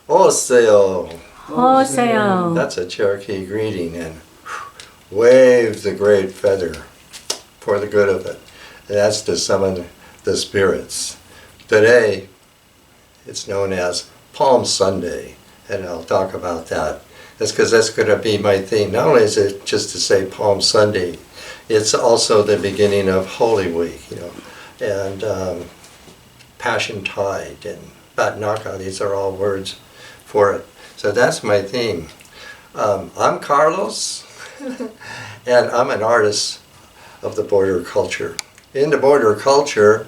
Oseo. Oseo. That's a Cherokee greeting, and wave the great feather for the good of it. And that's to summon the spirits. Today, it's known as Palm Sunday, and I'll talk about that. That's because that's going to be my theme. Not only is it just to say Palm Sunday, it's also the beginning of Holy Week, and Passion Tide and Batnaka. These are all words for it. So that's my theme. I'm Carlos, and I'm an artist of the border culture. In the border culture,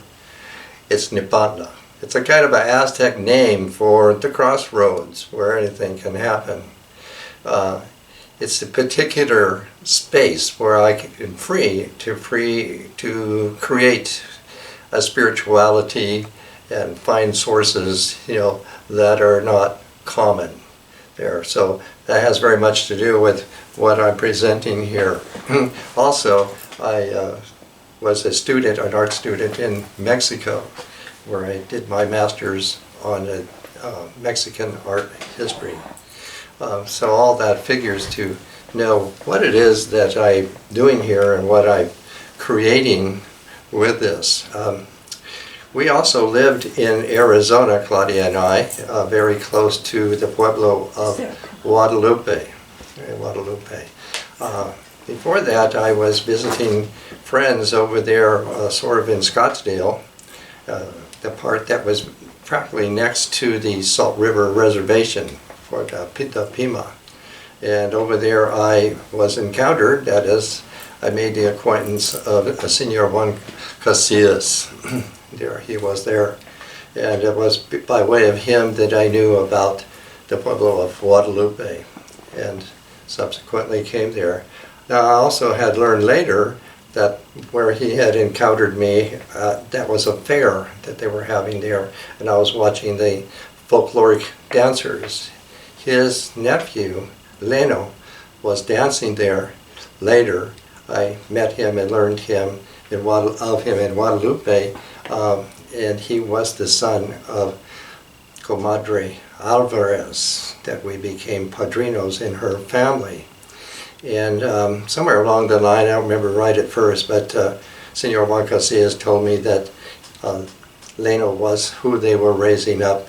it's Nipatla. It's a kind of an Aztec name for the crossroads where anything can happen. It's a particular space where I can free to create a spirituality and find sources, that are not common there. So that has very much to do with what I'm presenting here. Also, I was an art student in Mexico, where I did my master's on Mexican art history. So all that figures to know what it is that I'm doing here and what I'm creating with this. We also lived in Arizona, Claudia and I, very close to the pueblo of Guadalupe. Before that, I was visiting friends over there, sort of in Scottsdale, the part that was practically next to the Salt River Reservation for the Pita Pima. And over there I was encountered, that is, I made the acquaintance of Senor Juan Casillas. There, he was there. And it was by way of him that I knew about the pueblo of Guadalupe, and subsequently came there. Now I also had learned later that where he had encountered me, that was a fair that they were having there, and I was watching the folkloric dancers. His nephew, Leno, was dancing there. Later, I met him and learned of him in Guadalupe, and he was the son of Comadre Alvarez, that we became padrinos in her family. And somewhere along the line, I don't remember right at first, but Senor Juan Casillas told me that Leno was who they were raising up,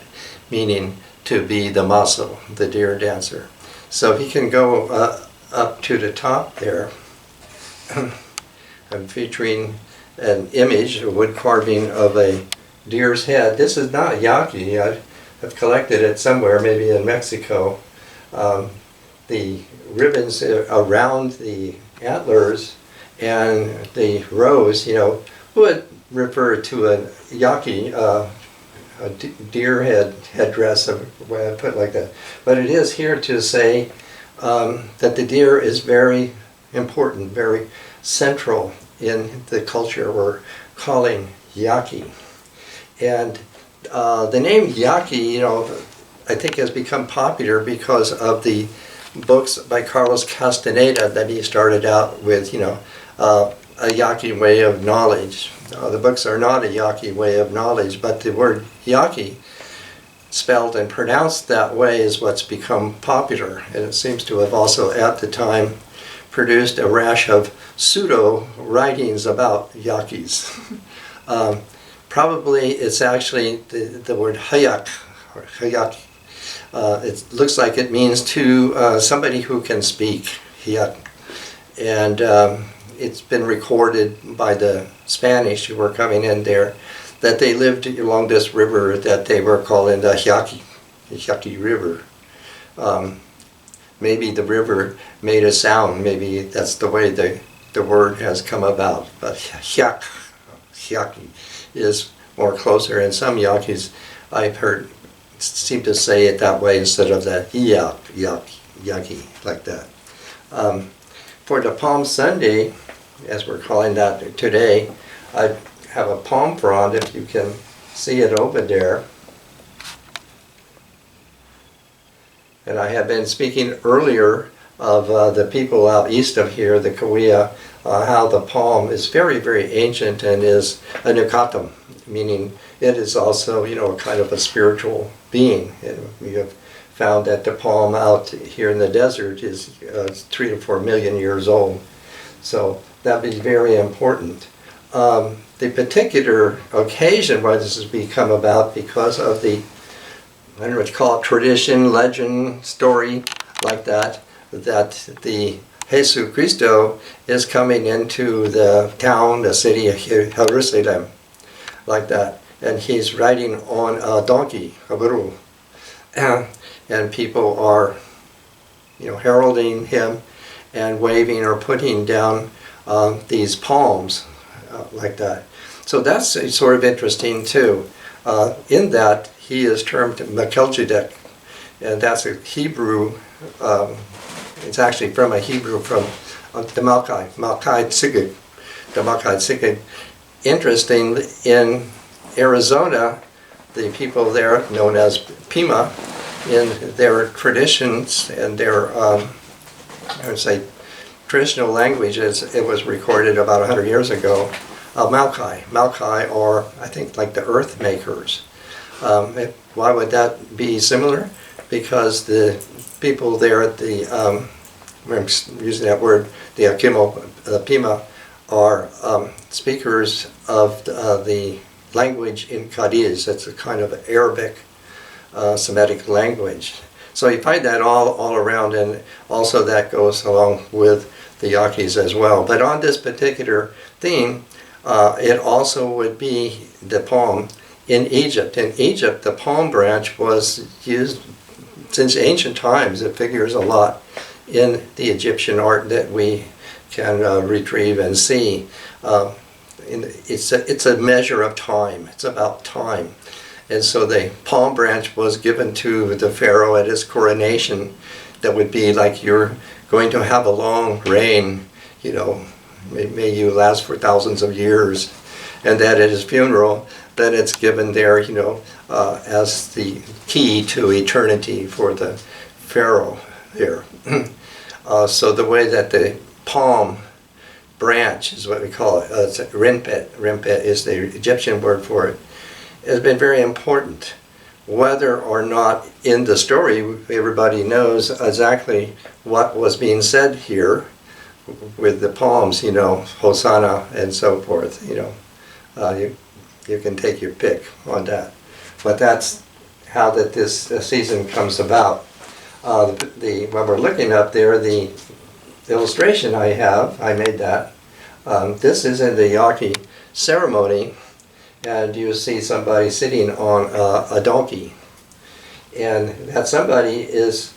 meaning to be the maso, the deer dancer. So he can go up to the top there. I'm featuring an image, a wood carving of a deer's head. This is not Yaqui. I've collected it somewhere, maybe in Mexico. The ribbons around the antlers and the rows, would refer to a Yaqui, a deer headdress, the way I put it like that. But it is here to say that the deer is very important, very central in the culture we're calling Yaqui. And the name Yaqui, I think has become popular because of the books by Carlos Castaneda that he started out with, a Yaqui way of knowledge. The books are not a Yaqui way of knowledge, but the word Yaqui, spelled and pronounced that way, is what's become popular. And it seems to have also, at the time, produced a rash of pseudo-writings about Yaquis. Probably it's actually the word hayak, or hayaki. It looks like it means to somebody who can speak, hayak. And it's been recorded by the Spanish who were coming in there that they lived along this river that they were calling the Yaqui River. Maybe the river made a sound, maybe that's the way the word has come about. But Yaqui is more closer, and some Yaquis I've heard seem to say it that way instead of the Yaqui, like that. For the Palm Sunday, as we're calling that today, I have a palm frond, if you can see it over there. And I have been speaking earlier of the people out east of here, the Cahuilla, how the palm is very, very ancient and is a nukatam, meaning it is also, a kind of a spiritual being. And we have found that the palm out here in the desert is 3 to 4 million years old. So that'd be very important. The particular occasion why this has become about because of the, I don't know what you call it, tradition, legend, story, like that the Jesus Cristo is coming into the town, the city of Jerusalem, like that. And he's riding on a donkey, a burro. And people are, heralding him and waving or putting down these palms, like that. So that's sort of interesting too. In that, he is termed Melchizedek, and that's a Hebrew, it's actually from a Hebrew from the Melchizedek, the Melchizedek. Interesting, in Arizona, the people there, known as Pima, in their traditions and their, I would say, traditional languages, it was recorded about 100 years ago, Malkai, or I think like the earth makers. Why would that be similar? Because the people there at the, I'm using that word, the Pima, are speakers of the language in Cadiz. It's a kind of Arabic Semitic language. So you find that all around, and also that goes along with the Yaquis as well. But on this particular theme, it also would be the palm in Egypt. In Egypt, the palm branch was used since ancient times. It figures a lot in the Egyptian art that we can retrieve and see. It's a measure of time. It's about time. And so the palm branch was given to the pharaoh at his coronation. That would be like, you're going to have a long reign, may you last for thousands of years. And that at his funeral, then it's given there, as the key to eternity for the pharaoh there. So the way that the palm branch is what we call it, it's rimpet. Rimpet is the Egyptian word for it. Has been very important. Whether or not in the story everybody knows exactly what was being said here with the palms, Hosanna and so forth, you can take your pick on that. But that's how that this season comes about. When we're looking up there, the illustration I made that. This is in the Yaqui ceremony, and you see somebody sitting on a donkey. And that somebody is,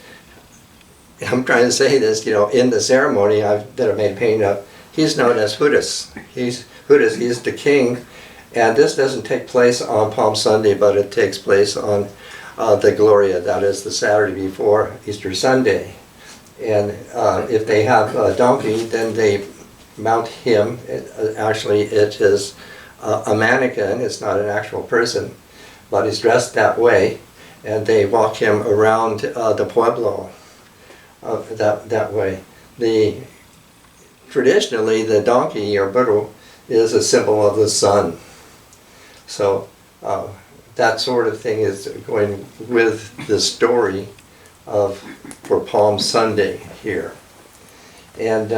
I'm trying to say this, in the ceremony that I made paint up, he's known as Judas. He's the king, and this doesn't take place on Palm Sunday, but it takes place on the Gloria, that is the Saturday before Easter Sunday. And if they have a donkey, then they mount him. Actually, it is a mannequin. It's not an actual person, but he's dressed that way, and they walk him around the pueblo that way. Traditionally, the donkey or burro is a symbol of the sun. So that sort of thing is going with the story for Palm Sunday here. And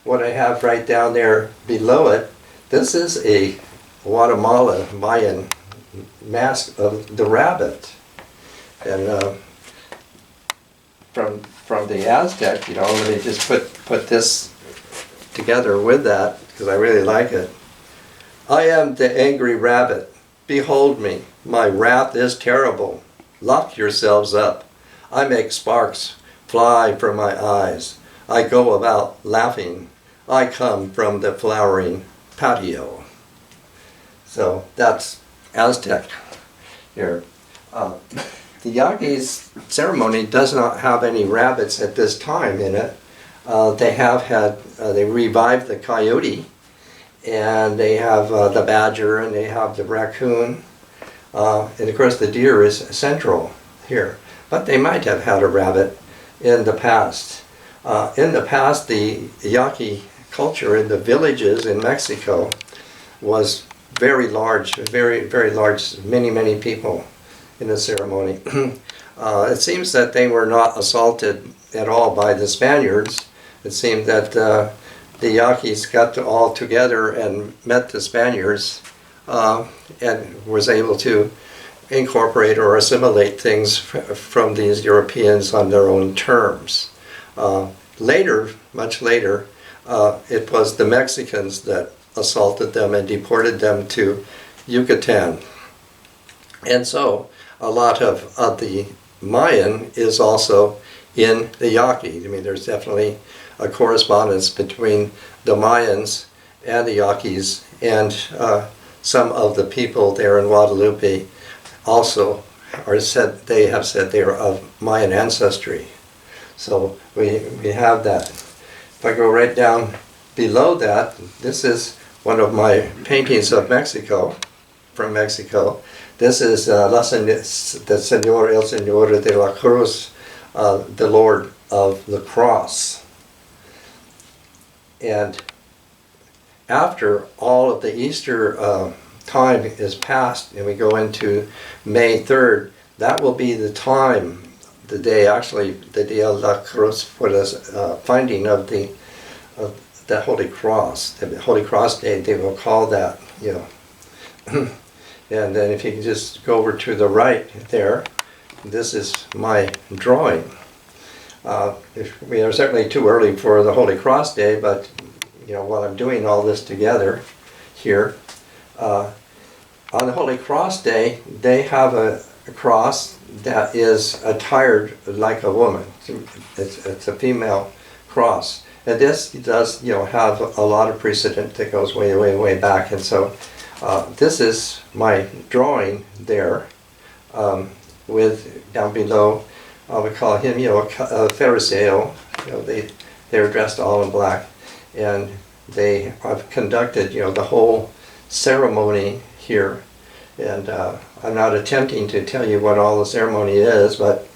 what I have right down there below it, this is a Guatemala Mayan mask of the rabbit. And from the Aztec, let me just put this together with that, because I really like it. I am the angry rabbit. Behold me, my wrath is terrible. Lock yourselves up. I make sparks fly from my eyes. I go about laughing. I come from the flowering patio. So that's Aztec here. The Yaqui's ceremony does not have any rabbits at this time in it. They revived the coyote, and they have the badger, and they have the raccoon, and of course the deer is central here. But they might have had a rabbit in the past. In the past, the Yaqui culture in the villages in Mexico was very large, very, very large, many, many people in the ceremony. It seems that they were not assaulted at all by the Spaniards. It seemed that the Yaquis got all together and met the Spaniards and was able to incorporate or assimilate things from these Europeans on their own terms. Later, much later, it was the Mexicans that assaulted them and deported them to Yucatan. And so a lot of the Mayan is also in the Yaqui. I mean, there's definitely a correspondence between the Mayans and the Yaquis, and some of the people there in Guadalupe also they have said they are of Mayan ancestry. So we have that. If I go right down below that, this is one of my paintings of Mexico, from Mexico. This is the Señor, El Señor de la Cruz, the Lord of the Cross. And after all of the Easter time is passed and we go into May 3rd, that will be the time, the day, actually, the Dia de la Cruz, for the finding of the Holy Cross. The Holy Cross Day, they will call that, you know. And then if you can just go over to the right there, this is my drawing. We are certainly too early for the Holy Cross Day, but you know, while I'm doing all this together here, on the Holy Cross Day, they have a cross that is attired like a woman. It's a female cross. And this does, you know, have a lot of precedent that goes way, way, way back. And so this is my drawing there with, down below, we call him, you know, a Pharisee. You know, they're dressed all in black. And they have conducted, you know, the whole ceremony here. And I'm not attempting to tell you what all the ceremony is, but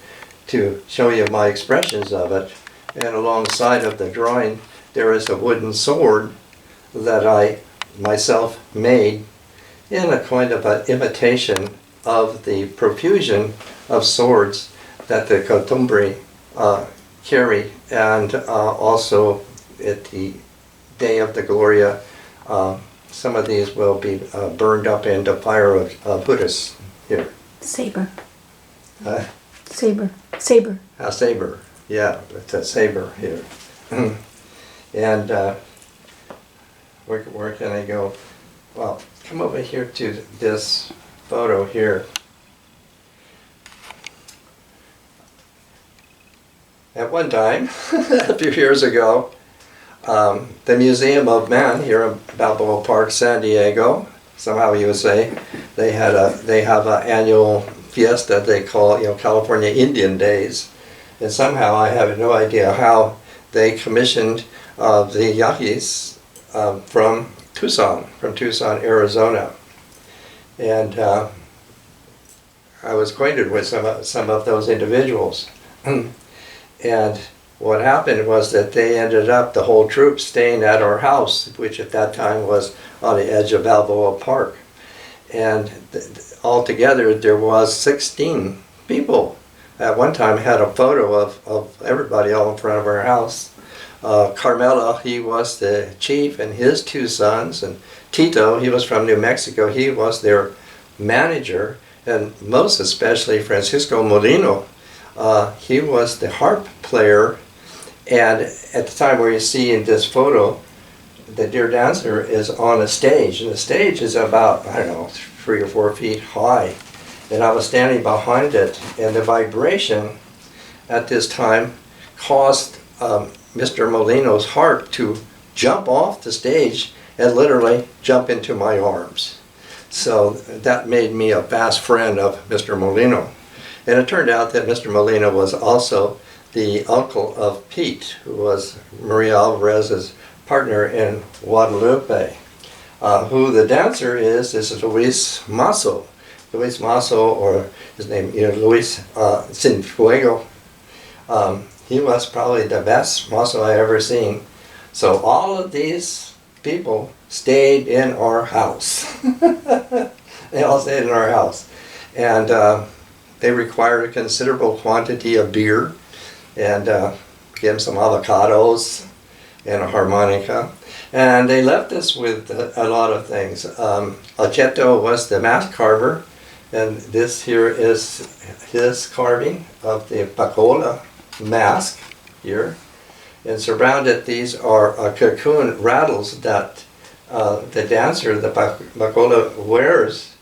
to show you my expressions of it. And alongside of the drawing, there is a wooden sword that I myself made in a kind of an imitation of the profusion of swords that the Cotumbre carry, and also at the Day of the Gloria, some of these will be burned up into fire of Buddhists here. Saber. Saber. A saber, yeah, it's a saber here. And where can I go? Well, come over here to this photo here. At one time, a few years ago, the Museum of Man here in Balboa Park, San Diego, somehow you would say, they have an annual fiesta they call, you know, California Indian Days, and somehow I have no idea how they commissioned the Yaquis from Tucson, Arizona, and I was acquainted with some of those individuals. And what happened was that they ended up, the whole troop, staying at our house, which at that time was on the edge of Balboa Park. And altogether there was 16 people. At one time had a photo of everybody all in front of our house. Carmela, he was the chief, and his two sons, and Tito, he was from New Mexico, he was their manager, and most especially Francisco Molino. He was the harp player, and at the time where you see in this photo, the deer dancer is on a stage, and the stage is about, I don't know, 3 or 4 feet high, and I was standing behind it, and the vibration at this time caused Mr. Molino's harp to jump off the stage and literally jump into my arms. So that made me a fast friend of Mr. Molino. And it turned out that Mr. Molino was also the uncle of Pete, who was Maria Alvarez's partner in Guadalupe. Who the dancer is Luis Masso. Luis Masso, or his name, you know, Luis Sinfuego. He was probably the best Masso I ever seen. So all of these people stayed in our house. They all stayed in our house. And they required a considerable quantity of beer, and gave him some avocados and a harmonica. And they left us with a lot of things. Alcetto was the mask carver, and this here is his carving of the Pacola mask here. And surrounded, these are cocoon rattles that the dancer, the Pacola, wears.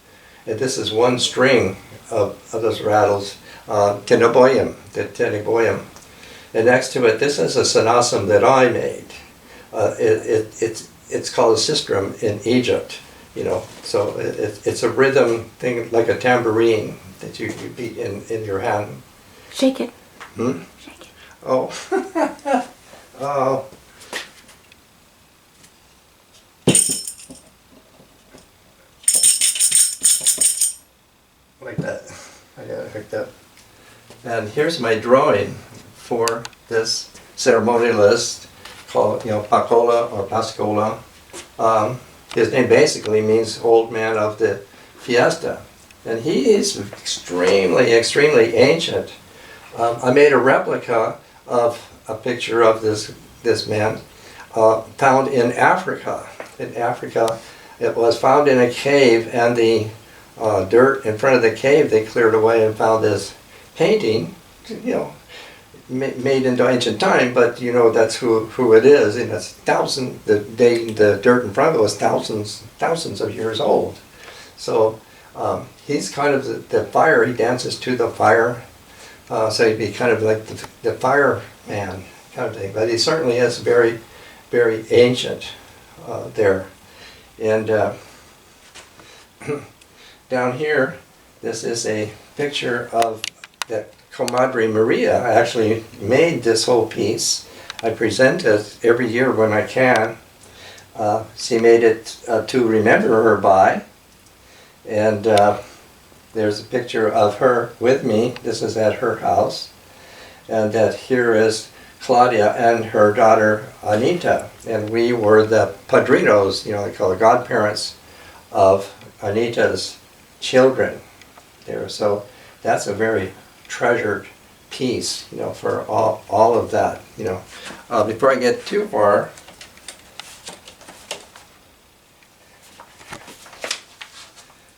And this is one string of those rattles, tenoboyum, the tenoboyum. And next to it, this is a sanasam that I made. It's called a sistrum in Egypt, you know. So it's a rhythm thing like a tambourine that you beat in your hand. Shake it. Hmm? Shake it. Oh. Oh. Like that. I got it hooked up. And here's my drawing for this ceremonialist called, Pacola or Pascola. His name basically means old man of the fiesta. And he is extremely, extremely ancient. I made a replica of a picture of this man found in Africa. In Africa, it was found in a cave, and the dirt in front of the cave they cleared away and found this painting, made into ancient time, but that's who it is, and it's the dirt in front of it was thousands of years old. So he's kind of the fire. He dances to the fire, so he'd be kind of like the fireman kind of thing. But he certainly is very, very ancient there. And down here, this is a picture of that Comadre Maria. I actually made this whole piece. I present it every year when I can. She made it to remember her by. And there's a picture of her with me. This is at her house. And that here is Claudia and her daughter Anita. And we were the padrinos, they call it godparents of Anita's children there. So that's a very treasured piece, for all of that, Before I get too far,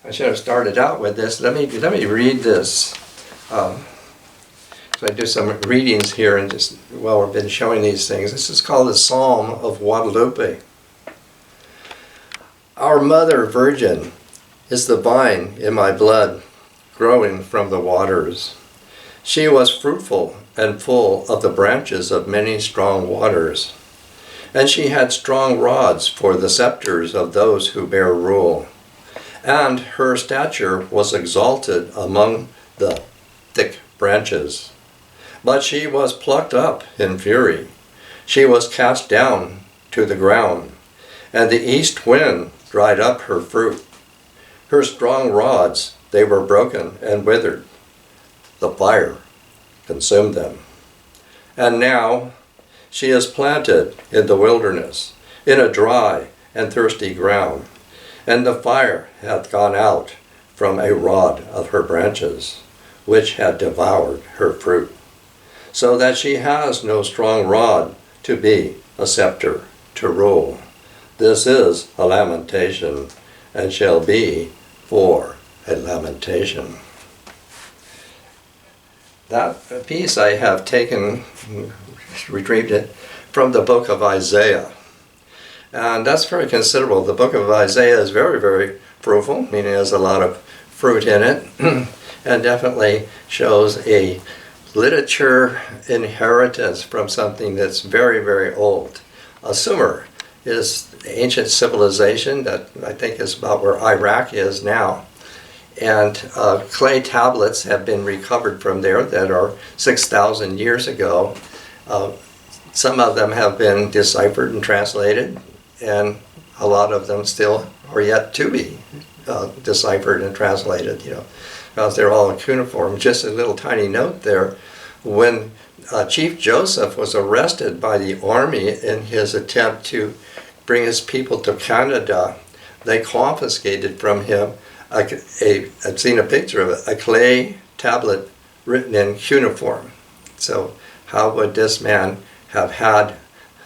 I should have started out with this. Let me read this. So I do some readings here, and just while we've been showing these things. This is called the Psalm of Guadalupe. Our Mother Virgin is the vine in my blood, growing from the waters. She was fruitful and full of the branches of many strong waters, and she had strong rods for the scepters of those who bear rule. And her stature was exalted among the thick branches. But she was plucked up in fury. She was cast down to the ground, and the east wind dried up her fruit. Her strong rods, they were broken and withered. The fire consumed them. And now she is planted in the wilderness, in a dry and thirsty ground, and the fire hath gone out from a rod of her branches, which had devoured her fruit, so that she has no strong rod to be a scepter to rule. This is a lamentation, and shall be for a lamentation. That piece I have retrieved it from the book of Isaiah. And that's very considerable. The book of Isaiah is very, very fruitful, meaning it has a lot of fruit in it, and definitely shows a literature inheritance from something that's very, very old. Sumer is ancient civilization that I think is about where Iraq is now. And clay tablets have been recovered from there that are 6,000 years ago. Some of them have been deciphered and translated, and a lot of them still are yet to be deciphered and translated, because they're all cuneiform. Just a little tiny note there. When Chief Joseph was arrested by the army in his attempt to bring his people to Canada, they confiscated from him I've seen a picture of it, a clay tablet written in cuneiform. So how would this man have had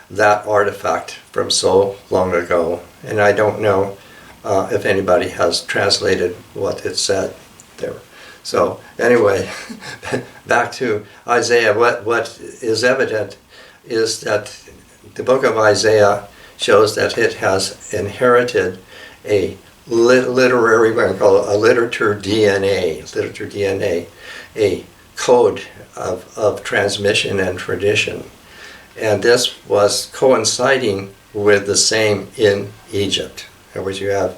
that artifact from so long ago? And I don't know if anybody has translated what it said there. So anyway, back to Isaiah. What is evident is that the book of Isaiah shows that it has inherited a literary, we're going to call it a literature DNA, a code of transmission and tradition. And this was coinciding with the same in Egypt. In which you have,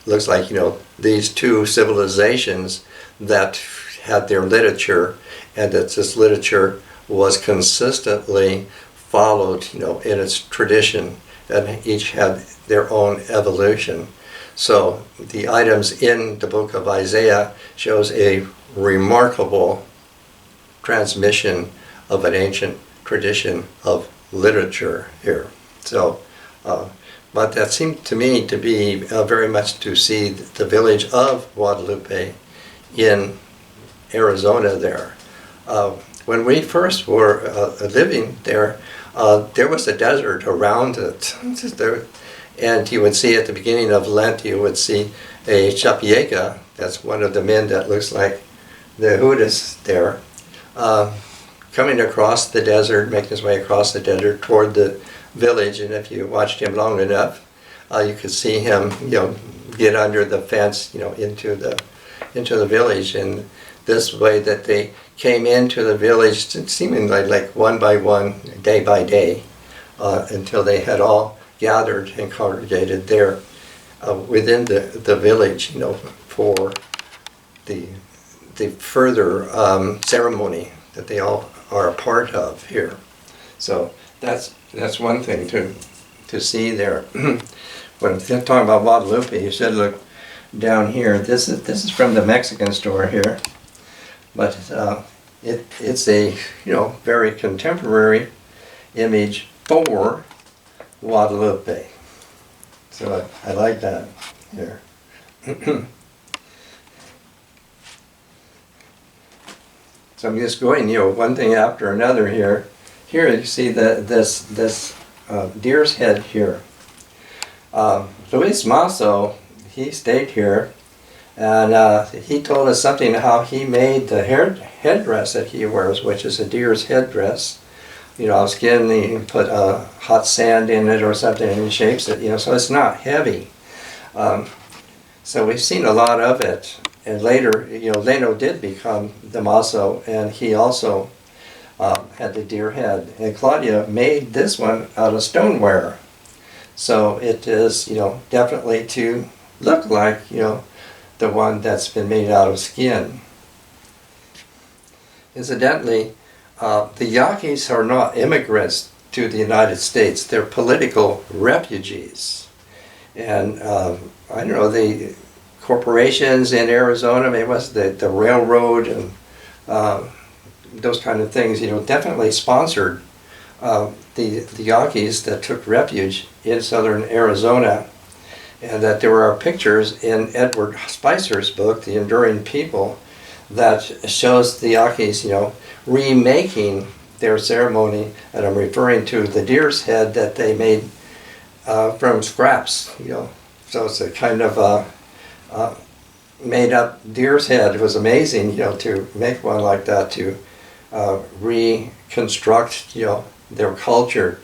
looks like, these two civilizations that had their literature, and that this literature was consistently followed, in its tradition, and each had their own evolution. So the items in the book of Isaiah shows a remarkable transmission of an ancient tradition of literature here. So, but that seemed to me to be very much to see the village of Guadalupe in Arizona there. When we first were living there, there was a desert around it. And you would see at the beginning of Lent, you would see a Chapieca, that's one of the men that looks like the Judas there, coming across the desert, making his way across the desert toward the village. And if you watched him long enough, you could see him, get under the fence, into the village. And this way that they came into the village, seemingly like one by one, day by day, until they had all gathered and congregated there within the village, for the further ceremony that they all are a part of here. So that's one thing to see there. When I'm talking about Guadalupe, you should look down here. This is from the Mexican store here, but it's a very contemporary image for Guadalupe. So I like that here. So I'm just going, one thing after another here. Here you see this deer's head here. Luis Masso, he stayed here, and he told us something how he made the headdress that he wears, which is a deer's headdress. Skin, he put hot sand in it or something, and he shapes it, so it's not heavy. So we've seen a lot of it. And later, Leno did become the Masso, and he also had the deer head. And Claudia made this one out of stoneware. So it is, definitely to look like, the one that's been made out of skin. Incidentally, the Yaquis are not immigrants to the United States. They're political refugees. And I don't know, the corporations in Arizona, maybe it was the railroad and those kind of things, definitely sponsored the Yaquis that took refuge in southern Arizona. And that there are pictures in Edward Spicer's book, The Enduring People, that shows the Yaquis, remaking their ceremony, and I'm referring to the deer's head that they made from scraps, So it's a kind of made up deer's head. It was amazing, to make one like that, to reconstruct, their culture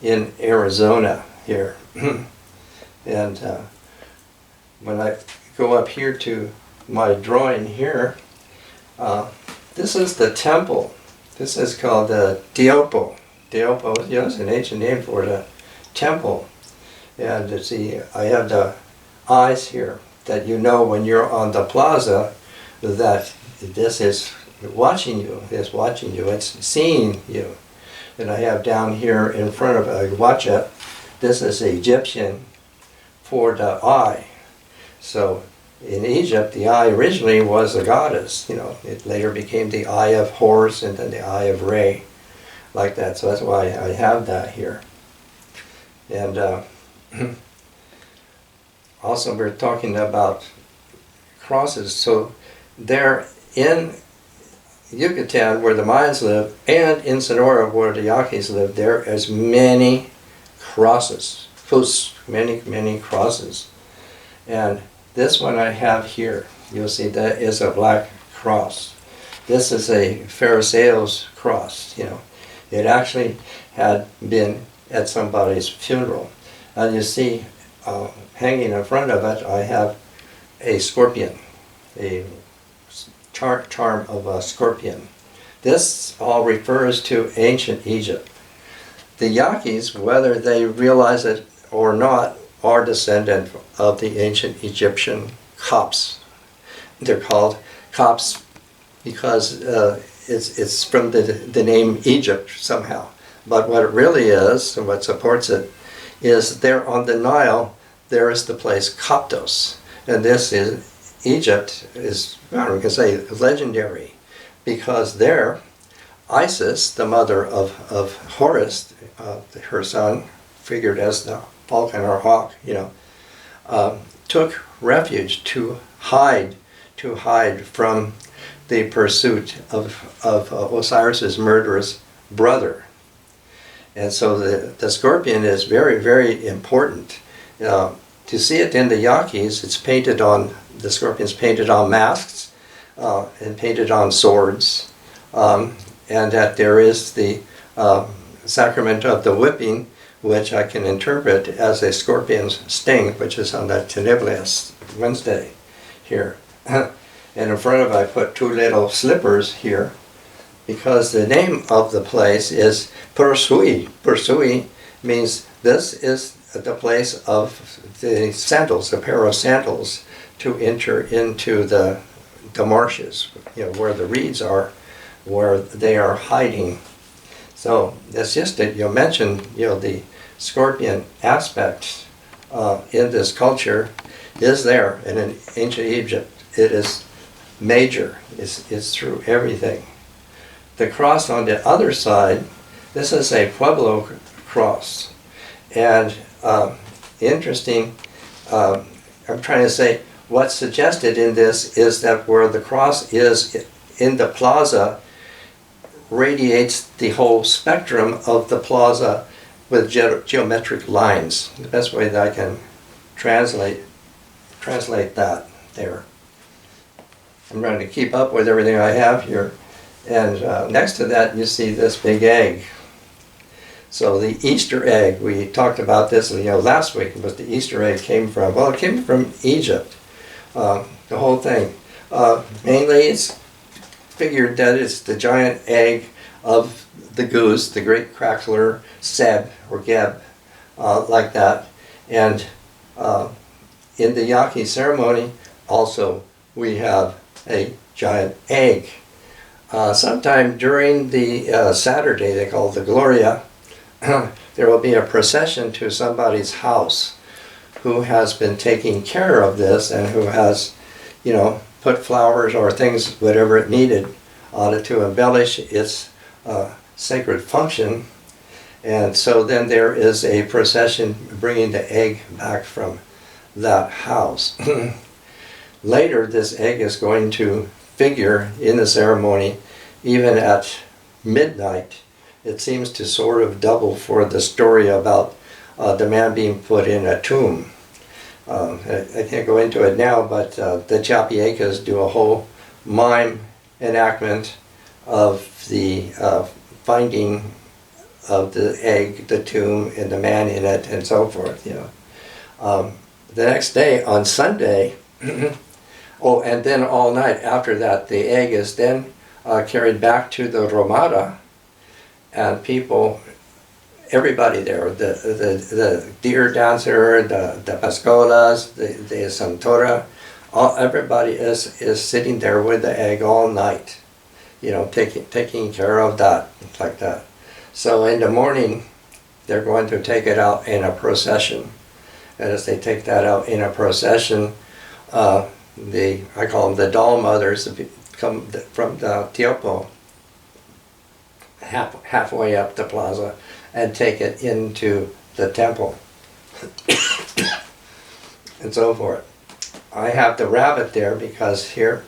in Arizona here. And when I go up here to my drawing here, this is the temple. This is called Teopo. Teopo, is an ancient name for the temple. And I have the eyes here that when you're on the plaza that this is watching you, it's seeing you. And I have down here in front of Aguacha, this is Egyptian for the eye. So in Egypt, the eye originally was a goddess. It later became the eye of Horus and then the eye of Re, like that. So that's why I have that here. And also we're talking about crosses. So there in Yucatan, where the Mayans live, and in Sonora, where the Yaquis live, there is many crosses, many crosses. And this one I have here, you'll see that is a black cross. This is a Pharisaeo's cross, It actually had been at somebody's funeral. And you see, hanging in front of it, I have a scorpion, a charm of a scorpion. This all refers to ancient Egypt. The Yaquis, whether they realize it or not, are descendant of the ancient Egyptian Copts. They're called Copts because it's from the name Egypt somehow. But what it really is, and what supports it, is there on the Nile, there is the place Coptos. And this is, Egypt is, we can say, legendary, because there, Isis, the mother of Horus, her son, figured as the falcon or hawk, took refuge to hide from the pursuit of Osiris's murderous brother. And so the scorpion is very, very important. To see it in the Yaquis, it's painted on, the scorpion's painted on masks and painted on swords, and that there is the sacrament of the whipping, which I can interpret as a scorpion's sting, which is on that Teneblias Wednesday here. And in front of it, I put two little slippers here, because the name of the place is Pursui. Pursui means this is the place of the sandals, a pair of sandals, to enter into the marshes, where the reeds are, where they are hiding. So it's just that you mentioned, the scorpion aspect in this culture is there, and in ancient Egypt it is major. It's through everything. The cross on the other side, this is a Pueblo cross. And interesting, I'm trying to say, what's suggested in this is that where the cross is in the plaza radiates the whole spectrum of the plaza with geometric lines. The best way that I can translate that there. I'm trying to keep up with everything I have here. And next to that, you see this big egg. So the Easter egg, we talked about this last week, but the Easter egg came from, well, it came from Egypt, the whole thing. Mainly it's figured that it's the giant egg of the goose, the great crackler, Seb or Geb, like that. And in the Yaqui ceremony, also, we have a giant egg. Sometime during the Saturday, they call it the Gloria, there will be a procession to somebody's house who has been taking care of this and who has, put flowers or things, whatever it needed, on it to embellish its sacred function. And so then there is a procession bringing the egg back from that house. Later, this egg is going to figure in the ceremony even at midnight. It seems to sort of double for the story about the man being put in a tomb. I can't go into it now, but the Chapiecas do a whole mime enactment of the finding of the egg, the tomb, and the man in it, and so forth. The next day, on Sunday, and then all night after that, the egg is then carried back to the Romada, and people, everybody there, the deer dancer, the pascolas, the santora, everybody is sitting there with the egg all night, taking care of that, like that. So in the morning, they're going to take it out in a procession. And as they take that out in a procession, I call them the doll mothers, come from the Tiopo, halfway up the plaza, and take it into the temple, and so forth. I have the rabbit there because here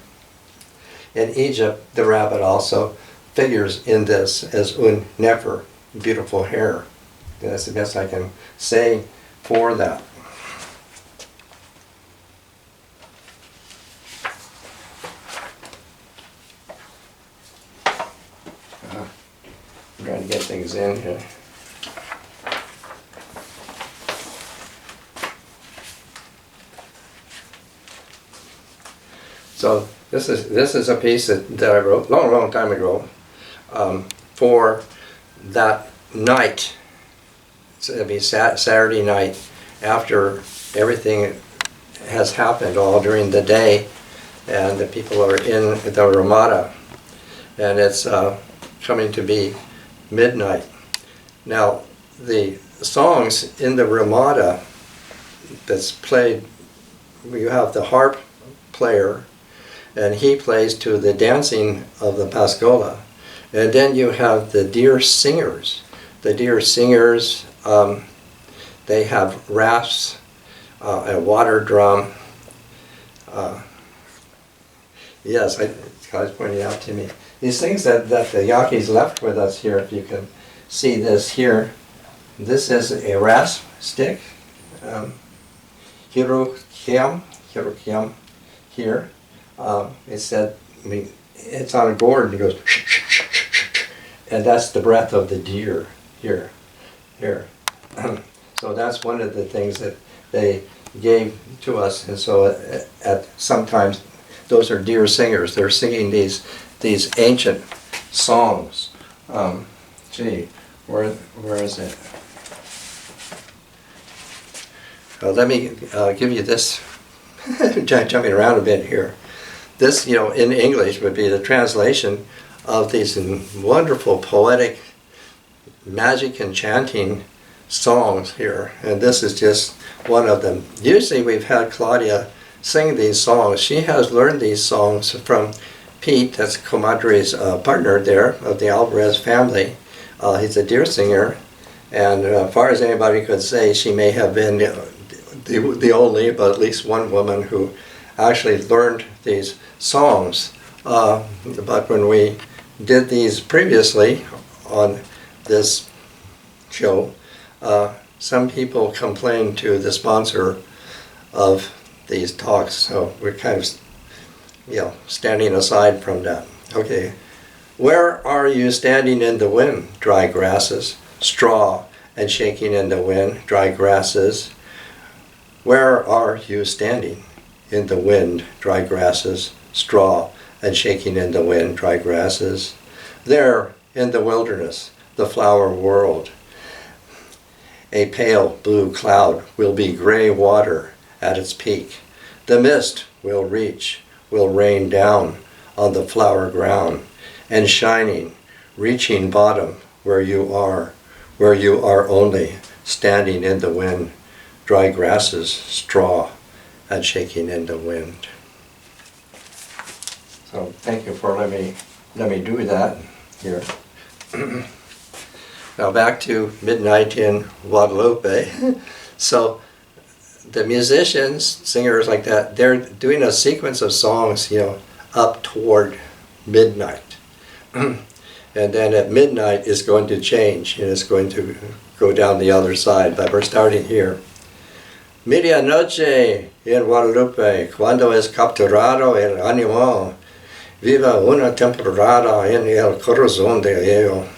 In Egypt, the rabbit also figures in this as un nefer, beautiful hair. That's the best I can say for that. I'm trying to get things in here. So this is a piece that I wrote long time ago for that night. So it'll be Saturday night after everything has happened all during the day, and the people are in the Ramada, and it's coming to be midnight. Now the songs in the Ramada that's played, you have the harp player, and he plays to the dancing of the Pascola. And then you have the deer singers. The deer singers, they have rafts, a water drum. Yes, Sky's pointing out to me. These things that the Yaquis left with us here, if you can see this here, this is a rasp stick, hirokiam here. It said, it's on a gourd and it goes, and that's the breath of the deer here. So that's one of the things that they gave to us, and so at sometimes those are deer singers. They're singing these ancient songs. Gee, where is it? Let me give you this. Jumping around a bit here. This, in English would be the translation of these wonderful poetic, magic enchanting songs here, and this is just one of them. Usually we've had Claudia sing these songs. She has learned these songs from Pete, that's Comadre's partner there of the Alvarez family. He's a deer singer, and as far as anybody could say, she may have been the only, but at least one woman who actually learned these songs. But when we did these previously on this show, some people complained to the sponsor of these talks, so we're kind of, standing aside from that. Okay, where are you standing in the wind? Dry grasses, straw and shaking in the wind, dry grasses. Where are you standing in the wind? Dry grasses, straw and shaking in the wind, dry grasses. There in the wilderness, the flower world. A pale blue cloud will be gray water at its peak. The mist will rain down on the flower ground, and shining, reaching bottom where you are only standing in the wind, dry grasses, straw, and shaking in the wind. So thank you for letting me do that here. Now back to midnight in Guadalupe. So the musicians, singers like that, they're doing a sequence of songs, up toward midnight. And then at midnight it's going to change, and it's going to go down the other side. But we're starting here. Medianoche en Guadalupe, cuando es capturado el animal, viva una temporada en el corazón de ello.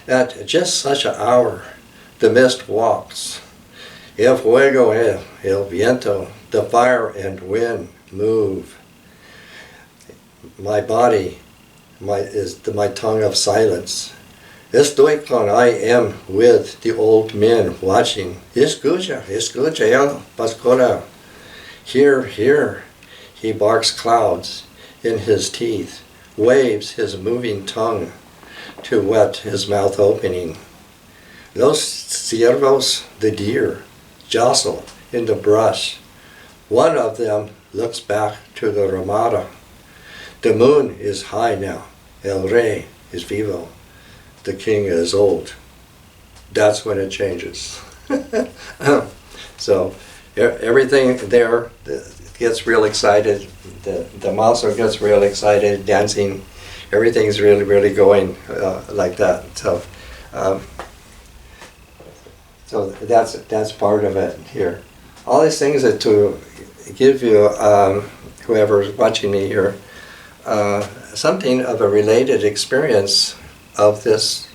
At just such an hour, the mist walks. El fuego, el viento, the fire and wind move. My body is my tongue of silence. Estoy con I am with the old men watching. Escucha el pascola. Here, he barks clouds in his teeth, waves his moving tongue to wet his mouth opening. Los ciervos, the deer, jostle in the brush. One of them looks back to the Ramada. The moon is high now. El Rey is vivo. The king is old. That's when it changes. So everything there gets real excited. The Maso gets real excited, dancing. Everything's really, really going like that. So that's part of it here. All these things are to give you, whoever's watching me here, something of a related experience of this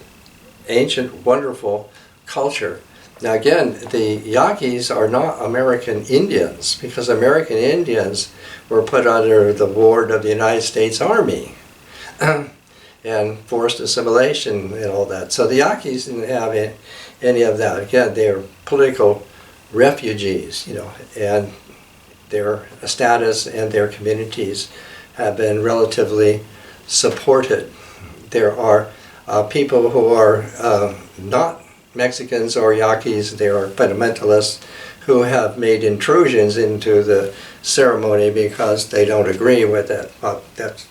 ancient, wonderful culture. Now again, the Yaquis are not American Indians, because American Indians were put under the ward of the United States Army and forced assimilation and all that. So the Yaquis didn't have any of that. Again, they're political refugees, and their status and their communities have been relatively supported. There are people who are not Mexicans or Yaquis, they are fundamentalists who have made intrusions into the ceremony because they don't agree with it. Well, that's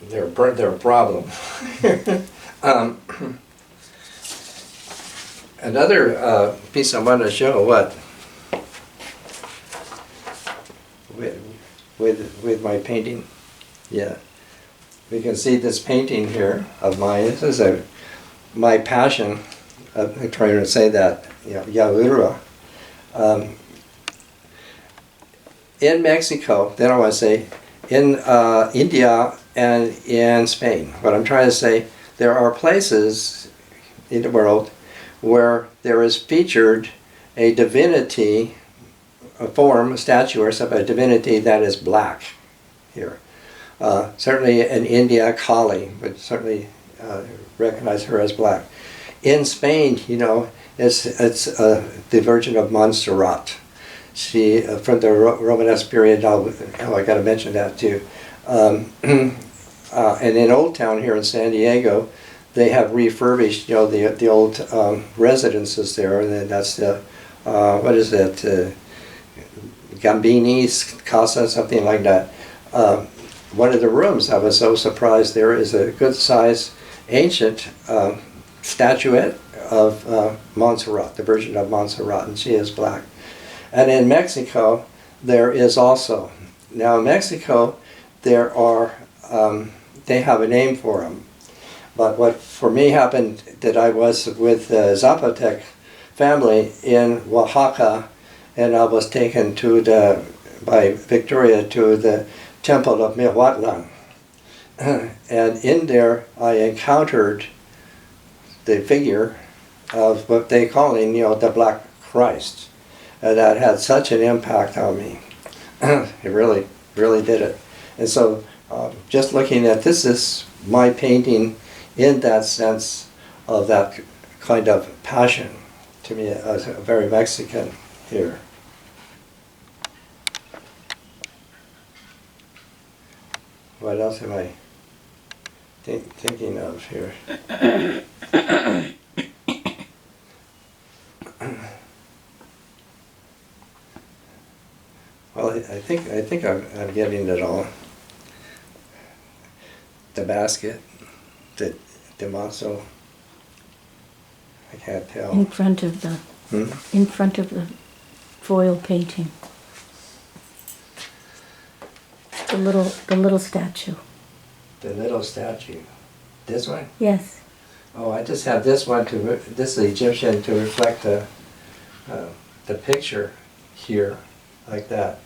their problem. Another piece I want to show with my painting. Yeah, we can see this painting here of mine. This is my passion. I'm trying to say that, Yalura. In Mexico, then I want to say, in India and in Spain. What I'm trying to say, there are places in the world where there is featured a divinity, a form, a statue or something, a divinity that is black here. Certainly in India, Kali would certainly recognize her as black. In Spain, it's the Virgin of Montserrat. She, from the Romanesque period, I got to mention that too. And in Old Town here in San Diego, they have refurbished, the old residences there, and that's the, what is it, Gambini's Casa, something like that. One of the rooms, I was so surprised, there is a good-sized ancient statuette of Montserrat, the Virgin of Montserrat, and she is black. And in Mexico, there is also. Now in Mexico, there are, they have a name for them. But what for me happened that I was with the Zapotec family in Oaxaca, and I was taken by Victoria to the temple of Mihuatlan. And in there, I encountered the figure of what they call the Black Christ. That had such an impact on me. It really, really did it. And so just looking at this is my painting in that sense of that kind of passion, to me as a very Mexican here. What else am I thinking of here? Well, I think I'm getting it all. The basket, the mazo. I can't tell. In front of the foil painting. The little statue. The little statue. This one? Yes. Oh, I just have this one this is Egyptian to reflect the picture here, like that.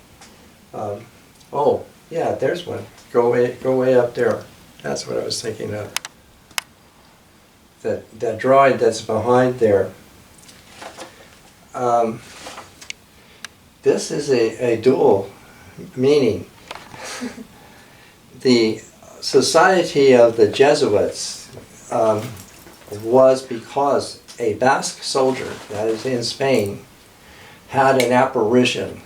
Oh, yeah, there's one. Go way up there. That's what I was thinking of. That drawing that's behind there. This is a dual meaning. The Society of the Jesuits was because a Basque soldier, that is in Spain, had an apparition.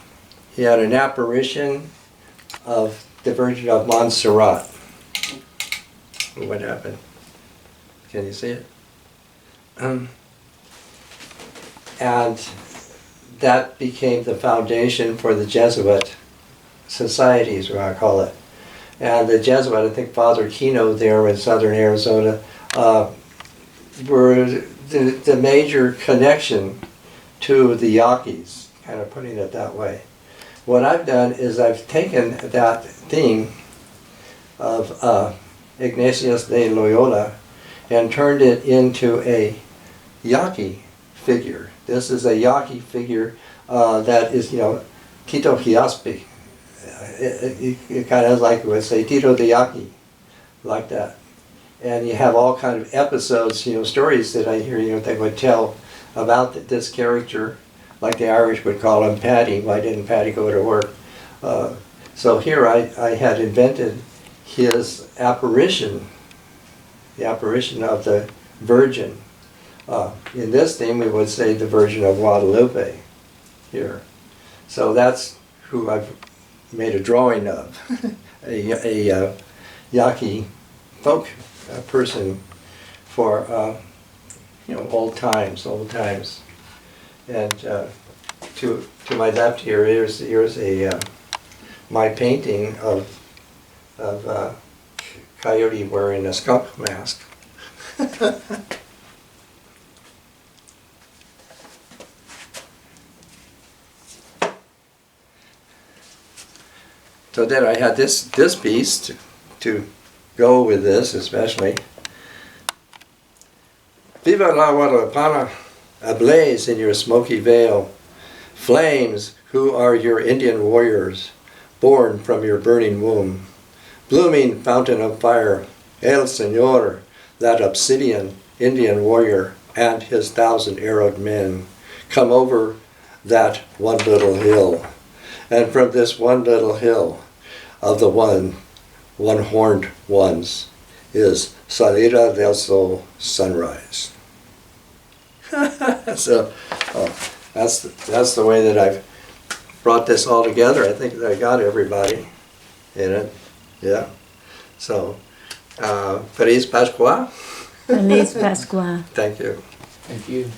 He had an apparition of the Virgin of Montserrat. What happened? Can you see it? And that became the foundation for the Jesuit societies, what I call it. And the Jesuit, I think Father Kino there in southern Arizona, were the major connection to the Yaquis, kind of putting it that way. What I've done is I've taken that theme of Ignatius de Loyola and turned it into a Yaqui figure. This is a Yaqui figure that is, Tito Hiaspi. It kind of like we would say Tito de Yaqui, like that. And you have all kind of episodes, stories that I hear, they would tell about this character, like the Irish would call him Paddy. Why didn't Paddy go to work? So here I had invented his apparition, the apparition of the Virgin. In this theme, we would say the Virgin of Guadalupe here. So that's who I've made a drawing of, a Yaqui folk person for old times. And to my left here, here's a my painting of Coyote wearing a skunk mask. So then I had this piece to go with this, especially. Viva la Guadalupana, ablaze in your smoky veil. Flames, who are your Indian warriors, born from your burning womb. Blooming fountain of fire, El Señor, that obsidian Indian warrior and his 1,000 arrowed men, come over that one little hill. And from this one little hill of the one-horned ones is Salida del Sol, sunrise. So that's the way that I've brought this all together. I think that I got everybody in it. Yeah. So, Feliz Pascua. Feliz Pascua. Thank you. Thank you.